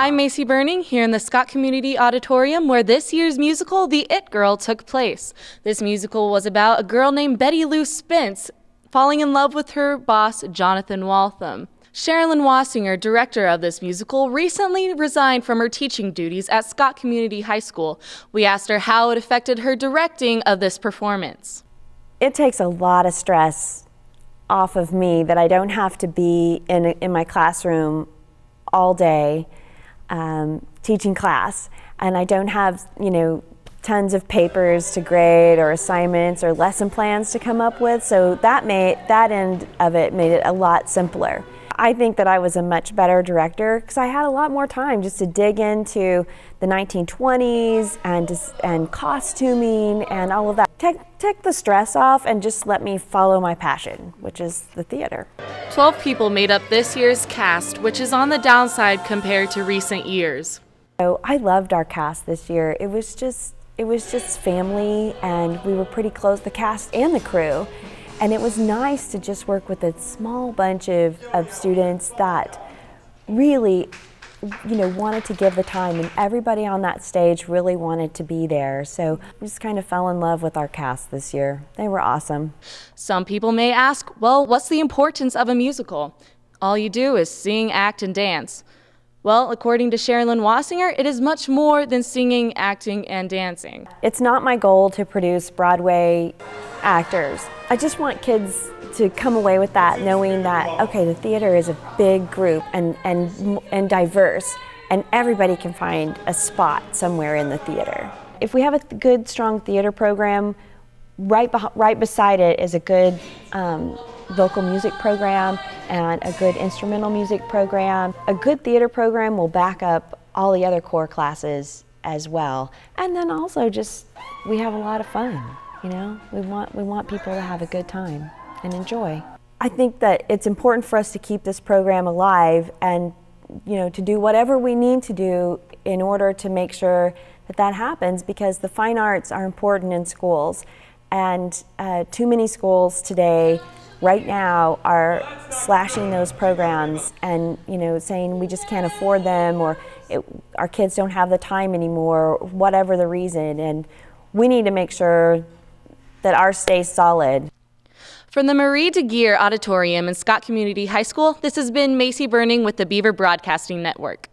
I'm Macy Burning here in the Scott Community Auditorium where this year's musical, The It Girl, took place. This musical was about a girl named Betty Lou Spence falling in love with her boss, Jonathan Waltham. Sherilyn Wassinger, director of this musical, recently resigned from her teaching duties at Scott Community High School. We asked her how it affected her directing of this performance. It takes a lot of stress off of me that I don't have to be in my classroom all day teaching class, and I don't have, tons of papers to grade or assignments or lesson plans to come up with, so that end of it made it a lot simpler. I think that I was a much better director because I had a lot more time just to dig into the 1920s and costuming and all of that. Take the stress off and just let me follow my passion, which is the theater. 12 people made up this year's cast, which is on the downside compared to recent years. So I loved our cast this year. It was just family, and we were pretty close, the cast and the crew. And it was nice to just work with a small bunch of students that really, wanted to give the time, and everybody on that stage really wanted to be there. So we just kind of fell in love with our cast this year. They were awesome. Some people may ask, well, what's the importance of a musical? All you do is sing, act, and dance. Well, according to Sherilyn Wassinger, it is much more than singing, acting, and dancing. It's not my goal to produce Broadway actors. I just want kids to come away with that, knowing that, okay, the theater is a big group and diverse, and everybody can find a spot somewhere in the theater. If we have a good, strong theater program, right beside it is a good vocal music program and a good instrumental music program. A good theater program will back up all the other core classes as well. And then also just, we have a lot of fun, We want people to have a good time and enjoy. I think that it's important for us to keep this program alive and, to do whatever we need to do in order to make sure that happens, because the fine arts are important in schools. And too many schools today, right now, are slashing those programs and saying we just can't afford them, or our kids don't have the time anymore, whatever the reason. And we need to make sure that ours stays solid. From the Marie de Geer Auditorium in Scott Community High School, this has been Macy Burning with the Beaver Broadcasting Network.